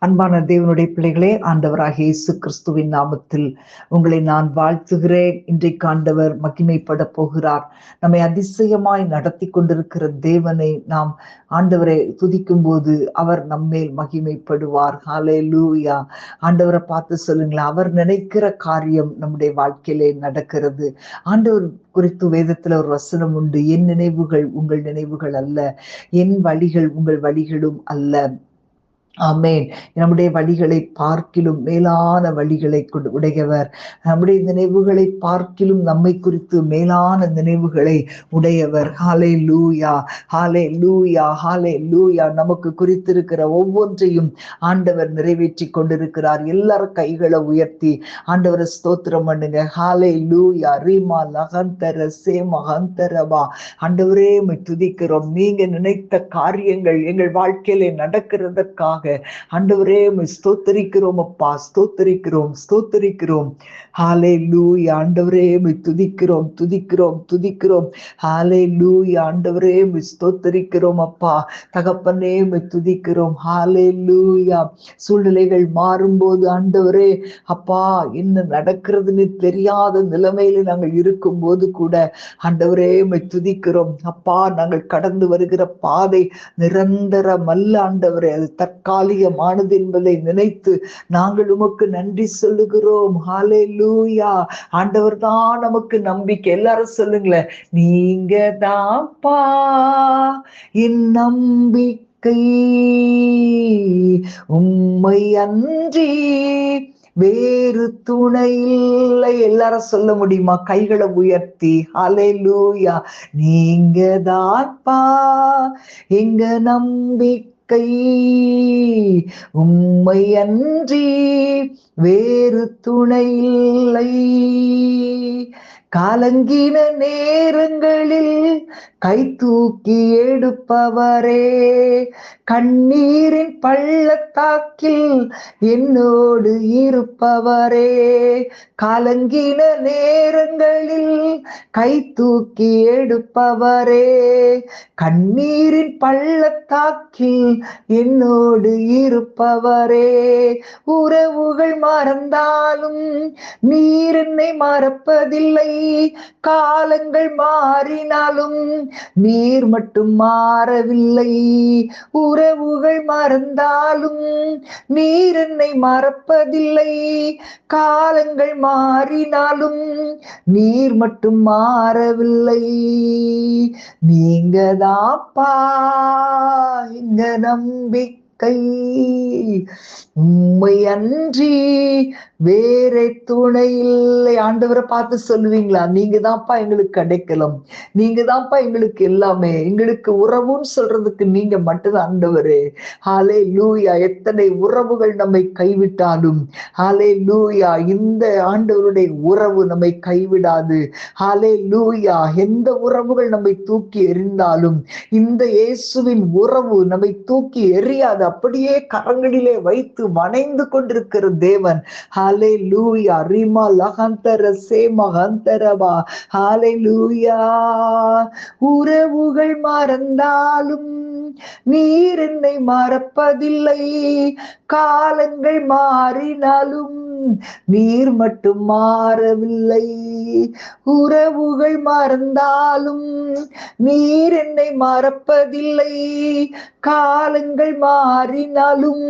அன்பான தேவனுடைய பிள்ளைகளே, ஆண்டவராகிய இயேசு கிறிஸ்துவின் நாமத்தில் உங்களை நான் வாழ்த்துகிறேன். இன்றைக்கு ஆண்டவர் மகிமைப்பட போகிறார். நம்மை அதிசயமாய் நடத்தி கொண்டிருக்கிற தேவனை நாம் ஆண்டவரை துதிக்கும் போது அவர் நம்மேல் மகிமைப்படுவார். ஹல்லேலூயா. ஆண்டவரை பார்த்து சொல்லுங்களேன், அவர் நினைக்கிற காரியம் நம்முடைய வாழ்க்கையிலே நடக்கிறது. ஆண்டவர் குறித்து வேதத்துல ஒரு வசனம் உண்டு, என் நினைவுகள் உங்கள் நினைவுகள் அல்ல, என் வழிகள் உங்கள் வழிகளும் அல்ல. ஆமேன். நம்முடைய வழிகளை பார்க்கிலும் மேலான வழிகளை உடையவர். நம்முடைய நினைவுகளை பார்க்கிலும் நம்மை குறித்து மேலான நினைவுகளை உடையவர். ஹல்லேலூயா, ஹல்லேலூயா, ஹல்லேலூயா. நமக்கு குறித்திருக்கிற ஒவ்வொன்றையும் ஆண்டவர் நிறைவேற்றி கொண்டிருக்கிறார். எல்லாரும் கைகளை உயர்த்தி ஆண்டவரை ஸ்தோத்திரம் பண்ணுங்க. ஹல்லேலூயா. ரீமா லகந்தர சேமஹந்தரபா. ஆண்டவரே துதிக்கிறோம். நீங்க நினைத்த காரியங்கள் எங்கள் வாழ்க்கையிலே நடக்கிறதற்காக ஆண்டவரே ஸ்தோத்தரிக்கிறோம் அப்பா, ஸ்தோத்தரிக்கிறோம், ஸ்தோத்தரிக்கிறோம். ஹல்லேலூயா. ஆண்டவரே துதிக்கிறோம், துதிக்கிறோம், துதிக்கிறோம். ஹல்லேலூயா. ஆண்டவரே ஸ்தோத்தரிக்கிறோம் அப்பா, தகப்பனே துதிக்கிறோம். ஹல்லேலூயா. சூழ்நிலைகள் மாறும்போது ஆண்டவரே அப்பா, என்ன நடக்கிறதுன்னு தெரியாத நிலைமையில நாங்கள் இருக்கும் போது கூட ஆண்டவரே துதிக்கிறோம் அப்பா. நாங்கள் கடந்து வருகிற பாதை நிரந்தரமல்ல ஆண்டவரே, அது தற்காலிகமானது என்பதை நினைத்து நாங்கள் உமக்கு நன்றி சொல்லுகிறோம். ஹல்லேலூயா. ஆண்டவர் தான் நமக்கு நம்பிக்கை. எல்லாரும் சொல்லுங்களேன், நீங்க தான்ப்பா என் நம்பிக்கை, உம்மை அன்றி வேறு துணை இல்லை. எல்லாரும் சொல்ல முடியுமா? கைகளை உயர்த்தி. ஹல்லேலூயா. நீங்க தான்ப்பா எங்க நம்பிக்கை, உம்மை அன்றி வேறு துணை இல்லை. காலங்கின நேரங்களில் கை தூக்கி எடுப்பவரே, கண்ணீரின் பள்ளத்தாக்கில் என்னோடு இருப்பவரே. காலங்கின நேரங்களில் கை தூக்கி எடுப்பவரே, கண்ணீரின் பள்ளத்தாக்கில் என்னோடு இருப்பவரே. உறவுகள் மறந்தாலும் நீர் என்னை மறப்பதில்லை, காலங்கள் மாறினாலும் நீர் மட்டும் மாறவில்லை. உறவுகள் மறந்தாலும் நீர் என்னை மறப்பதில்லை, காலங்கள் மாறினாலும் நீர் மட்டும் மாறவில்லை. நீங்க தான்ப்பா எங்க நம்பிக்கை, உம்மை அன்றி வேற துணை இல்லை. ஆண்டவரை பார்த்து சொல்லுவீங்களா? நீங்க தான்ப்பா எங்களுக்கு கிடைக்கலாம், நீங்க தான்ப்பா எங்களுக்கு எல்லாமே, எங்களுக்கு உறவுன்னு சொல்றதுக்கு நீங்க மட்டும்தான் ஆண்டவரே. ஹல்லேலூயா. எத்தனை உறவுகள் நம்மை கைவிட்டாலும் ஹல்லேலூயா, இந்த ஆண்டவருடைய உறவு நம்மை கைவிடாது. ஹல்லேலூயா. எந்த உறவுகள் நம்மை தூக்கி எறிந்தாலும் இந்த இயேசுவின் உறவு நம்மை தூக்கி எறியாது. அப்படியே கரங்களிலே வைத்து வணைந்து கொண்டிருக்கிற தேவன். ஹல்லேலூயா. ரிமா லகந்தர சேமஹந்தரபா. ஹல்லேலூயா. உறவுகள் மறந்தாலும் நீர் என்னை மறப்பதில்லை, காலங்கள் மாறினாலும் நீர் மட்டும் மாறவில்லை. உறவுகள் மறந்தாலும் நீர் என்னை மறப்பதில்லை, காலங்கள் மாறினாலும்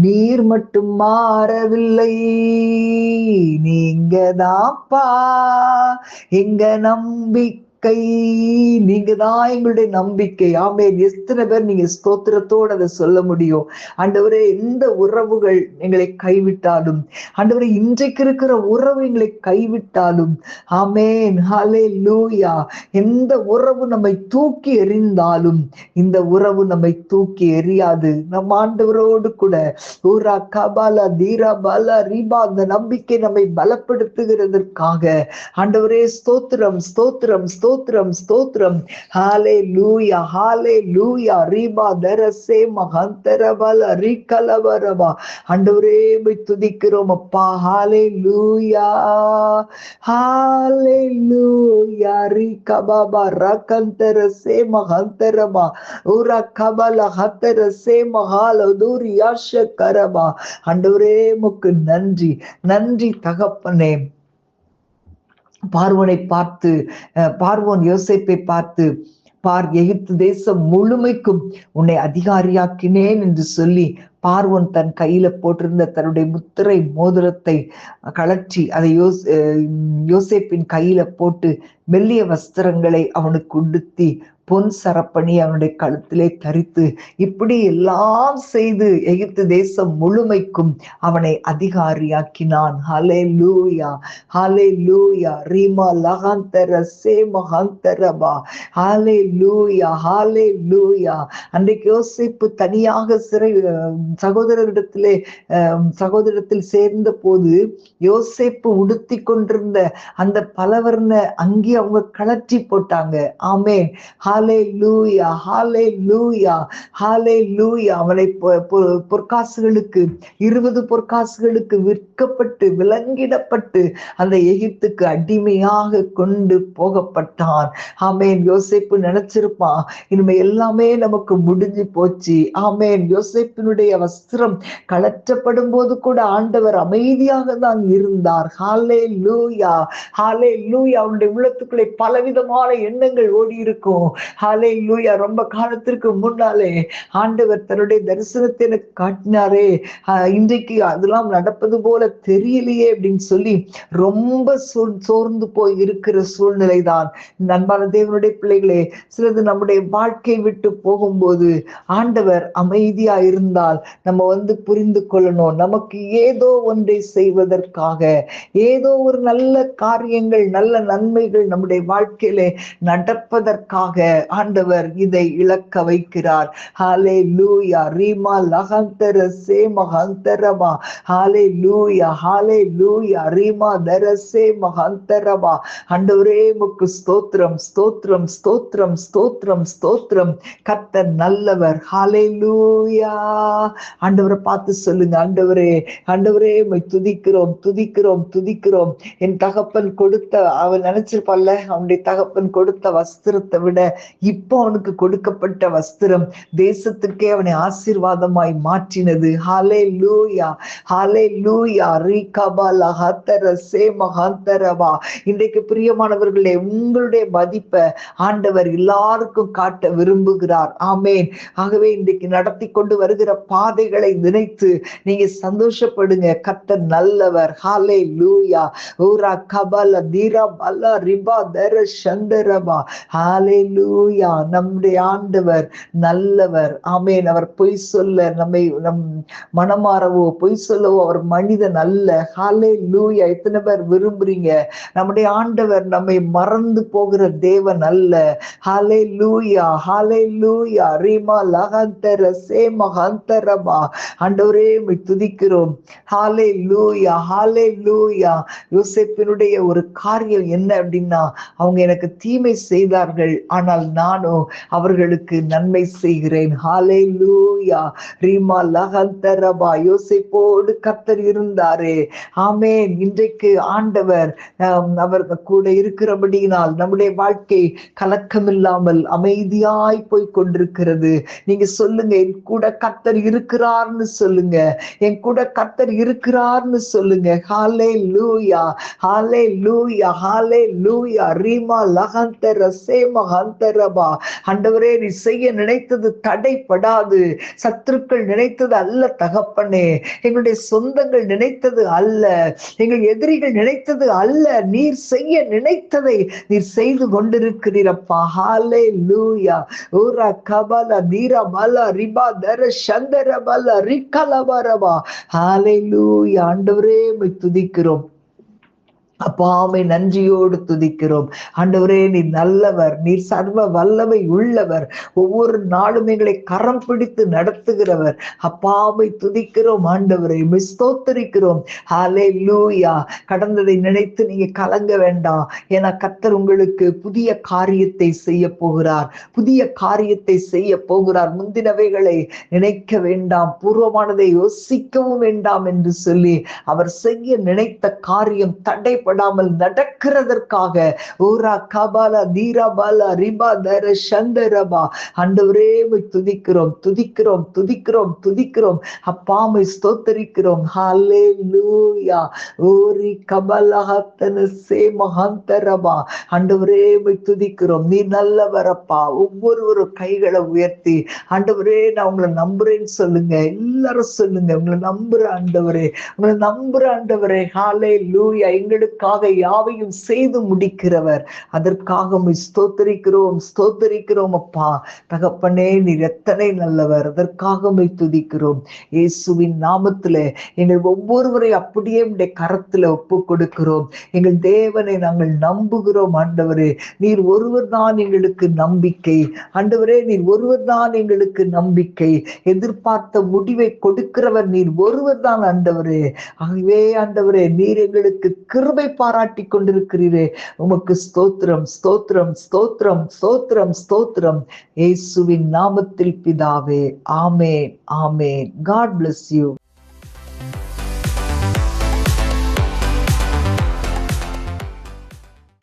நீர் மட்டும் மாறவில்லை. நீங்க தான்ப்பா எங்க நம்பிக்கை, நீங்க தான் எங்களுடைய நம்பிக்கை. ஆமென். எத்தனை பேர் நீங்க ஸ்தோத்திரத்தோடு அதை சொல்ல முடியும்? ஆண்டவரே, எந்த உறவுகள் எங்களை கைவிட்டாலும், ஆண்டவரே இன்றைக்கு இருக்கிற உறவு எங்களை கைவிட்டாலும், ஆமென், ஹல்லேலூயா, எந்த உறவு நம்மை தூக்கி எறிந்தாலும் இந்த உறவு நம்மை தூக்கி எறியாது. நம் ஆண்டவரோடு கூட ஊரா கபாலா தீரா பாலா ரீபா, அந்த நம்பிக்கை நம்மை பலப்படுத்துகிறதற்காக ஆண்டவரே ஸ்தோத்திரம், ஸ்தோத்திரம், ஸ்தோத்திரம் ஸ்தோத்திரம் ஸ்தோத்திரம். ஹalleluya ஹalleluya. ரீபா தரசே மகந்தரபல ரிகலவரபா. ஆண்டவரே உம்மை துதிக்கிறோம் அப்பா. ஹalleluya ஹalleluya. ரிகபாபா ரகந்தரசே மகந்தரபா உரா கபல ஹத்தரசே மகாலதுரியாஷ கரபா. ஆண்டவரே உமக்கு நன்றி நன்றி தகப்பனே. பார்வோனை பார்த்து பார்வோன் யோசேப்பை பார்த்து, பார், எகிப்து தேசம் முழுமைக்கும் உன்னை அதிகாரியாக்கினேன் என்று சொல்லி பார்வோன் தன் கையில போட்டிருந்த தன்னுடைய முத்திரை மோதிரத்தை கழற்றி அதை யோசேப்பின் கையில போட்டு மெல்லிய வஸ்திரங்களை அவனுக்கு உடுத்தி பொன் சரப்பணி அவனுடைய கழுத்திலே தரித்து இப்படி எல்லாம் செய்து எகிப்து தேசம் முழுமைக்கும் அவனை அதிகாரியாக்கினான். ஹalleluya ஹalleluya. ரீமா லகாந்தர சேமஹந்தரபா. ஹalleluya ஹalleluya. அன்றைக்கு யோசேப்பு தனியாக சகோதரத்தில் சேர்ந்த போது யோசேப்பு உடுத்தி கொண்டிருந்த அந்த பலவர்ண அங்கி அவங்க கழற்றி போட்டாங்க. ஆமென். ஹalleluya ஹalleluya ஹalleluya. அவனை பொற்காசுகளுக்கு 20 பொற்காசுகளுக்கு விற்கப்பட்டு விலங்கிடப்பட்டு அந்த எகிப்துக்கு அடிமையாக கொண்டு போகப்பட்டான். ஆமென். யோசேப்பு நினைச்சிருப்பான், இனிமே எல்லாமே நமக்கு முடிஞ்சு போச்சு. ஆமென். யோசேப்பினுடைய வஸ்திரம் கழற்றப்படும் போது கூட ஆண்டவர் அமைதியாக தான் இருந்தார். ஹalleluya ஹalleluya. அவனுடைய உள்ளத்துக்குள்ளே பலவிதமான எண்ணங்கள் ஓடி இருக்கும். ஹalleluya. ரொம்ப காலத்திற்கு முன்னாலே ஆண்டவர் தன்னுடைய தரிசனத்தை எனக்கு காட்டினாரே, இன்றைக்கு அதெல்லாம் நடப்பது போல தெரியலையே அப்படின்னு சொல்லி ரொம்ப சோர்ந்து போய் இருக்கிற சூழ்நிலை தான். அன்பான தேவனுடைய பிள்ளைகளே, சிலது நம்முடைய வாழ்க்கை விட்டு போகும்போது ஆண்டவர் அமைதியா இருந்தால் நம்ம புரிந்து கொள்ளணும், நமக்கு ஏதோ ஒன்றை செய்வதற்காக, ஏதோ ஒரு நல்ல காரியங்கள் நல்ல நன்மைகள் நம்முடைய வாழ்க்கையிலே நடப்பதற்காக ஆண்டவர் இதை இழக்க வைக்கிறார். ஹalleluya. ரீமா லகந்தர சேமஹந்தரபா. ஹalleluya ஹalleluya. ரீமா தரசே மஹந்தரபா. ஆண்டவரே உமக்கு ஸ்தோத்திரம் ஸ்தோத்திரம் ஸ்தோத்திரம் ஸ்தோத்திரம் ஸ்தோத்திரம். கர்த்தர் நல்லவர். ஹalleluya. ஆண்டவரை பார்த்து சொல்லுங்க, ஆண்டவரே ஆண்டவரே உம்மை துதிக்கிறோம் துதிக்கிறோம் துதிக்கிறோம். என் தகப்பன் கொடுத்த, அவன் நினைச்சிருப்பான்ல, அவனுடைய தகப்பன் கொடுத்த வஸ்திரத்தை விட இப்போ அவனுக்கு கொடுக்கப்பட்ட வஸ்திரம் தேசத்திற்கே அவனை ஆசீர்வாதமாய் மாற்றினது. ஹalleluya ஹalleluya. ரீகபல ஹத்தரசே மஹந்தரபா. இன்றைக்கு பிரியமானவர்களே, உங்களுடைய மதிப்பை ஆண்டவர் எல்லாருக்கும் காட்ட விரும்புகிறார். ஆமேன். ஆகவே இன்றைக்கு நடத்தி கொண்டு வருகிற பாதைகளை நினைத்து நீங்க சந்தோஷப்படுங்க. கர்த்தர் நல்லவர். ஹalleluya. ஊரா கபல தீரா பல ரிபா தர சந்தரபா. ஹalleluya. நம்முடைய ஆண்டவர் நல்லவர். ஆமேன். அவர் பொய் சொல்ல நம் மனமாறவோ பொய் சொல்லவோ அவர் மனிதன் அல்ல. ஹalleluya. எத்தனை பேர் விரும்புறீங்க? நம்முடைய ஆண்டவர் நம்மை மறந்து போகிற தேவன் அல்ல. ஹalleluya ஹalleluya. ரீமா லகந்தர சேமஹந்தரபா. ஆண்டவரே உம்மை துதிக்கிறோம். ஹalleluya ஹalleluya. யோசேப்பினுடைய ஒரு காரியம் என்ன அப்படின்னா, அவங்க எனக்கு தீமை செய்தார்கள், ஆனால் நானோ அவர்களுக்கு நன்மை செய்கிறேன். ஹalleluya. ரீமா லகந்தரபா. யோசேப்போடு கர்த்தர் இருந்தாரே. ஆமென். இன்றைக்கு ஆண்டவர் அவர் கூட இருக்கிறபடியினால் நம்முடைய வாழ்க்கை கலக்கமில்லாமல் அமைதியாய் போய் கொண்டிருக்கிறது. நீங்க சொல்லுங்க, என் கூட கர்த்தர் இருக்கிறார்னு சொல்லுங்க, என் கூட கர்த்தர் இருக்கிறார்னு சொல்லுங்க. ஹalleluya ஹalleluya ஹalleluya. ரீமா லகந்தர சேமஹந்தரபா. ஆண்டவரே, நீ செய்ய நினைத்தது தடைப்படாது. சத்துருக்கள் நினைத்தது அல்ல தகப்பனே, எங்களுடைய சொந்தங்கள் நினைத்தது அல்ல, எங்கள் எதிரிகள் நினைத்தது அல்ல, நீர் செய்ய நினைத்ததை நீர் செய்து கொண்டிருக்கிறீரப்பா. ஹalleluya. ஊரா கபல தீரா பல ரிபா தர சந்தர பல ரிகலவரபா. ஹalleluya. ஆண்டவரே உம்மை துதிக்கிறோம். அப்பாமை நன்றியோடு துதிக்கிறோம். ஆண்டவரே, நீர் நல்லவர், நீர் சர்வ வல்லமை உள்ளவர், ஒவ்வொரு நாளும் எங்களை கரம் பிடித்து நடத்துகிறவர். அப்பாமை துதிக்கிறோம் ஆண்டவரை, ஸ்தோத்தரிக்கிறோம். ஹல்லேலூயா. கடந்ததை நினைத்து நீங்க கலங்க வேண்டாம். ஏன்னா கர்த்தர் உங்களுக்கு புதிய காரியத்தை செய்ய போகிறார், புதிய காரியத்தை செய்ய போகிறார். முந்தினவைகளை நினைக்க வேண்டாம், பூர்வமானதை யோசிக்கவும் வேண்டாம் என்று சொல்லி அவர் செய்ய நினைத்த காரியம் தடைப்படாமல் நடக்கிறதற்காக ஊரா கபாலா தீராபாலா ரிபா தர சந்தரபா ஆண்டவரே துதிக்கிறோம், துதிக்கிறோம், துதிக்கிறோம், துதிக்கிறோம். அப்பாமை ஸ்தோத்தரிக்கிறோம். ஹல்லேலூயா. ஓரி கபலஹத்தன சே மகாந்தரபா ஆண்டவரே துதிக்கிறோம். நீ நல்லவரப்பா. ஒவ்வொருவரும் கைகளை உயர்த்தி ஆண்டவரே நான் உங்களை நம்புறேன்னு சொல்லுங்க. எல்லாரும் சொல்லுங்க, உங்களை நம்புற ஆண்டவரே, உங்களை நம்புற ஆண்டவரே. ஹல்லேலூயா. எங்களுக்காக யாவையும் செய்து முடிக்கிறவர். அதற்காக ஸ்தோத்தரிக்கிறோம், ஸ்தோத்தரிக்கிறோம் அப்பா. தகப்பனே, நீர் எத்தனை நல்லவர். அதற்காக துதிக்கிறோம். இயேசுவின் நாமத்திலே எங்கள் ஒவ்வொருவரை அப்படியே உடைய கரத்துல ஒப்பு கொடுக்கிறோம். எங்கள் தேவனை நாங்கள் நம்புகிறோம் ஆண்டவரே. நீர் ஒருவர் தான் எங்களுக்கு நம்பிக்கை ஆண்டவரே, நீர் ஒருவர் தான் எங்களுக்கு நம்பிக்கை. எதிர்பார்த்த முடிவை கொடுக்கிறவர் நீர் ஒருவர் தான் ஆண்டவரே. ஆகவே ஆண்டவரே, நீர் எங்களுக்கு கிருபை பாராட்டி கொண்டிருக்கிறீரே. உமக்கு ஸ்தோத்திரம், ஸ்தோத்திரம், ஸ்தோத்திரம், ஸ்தோத்திரம், ஸ்தோத்திரம். இயேசுவின் நாமத்தில் பிதாவே. ஆமென், ஆமென். God bless you.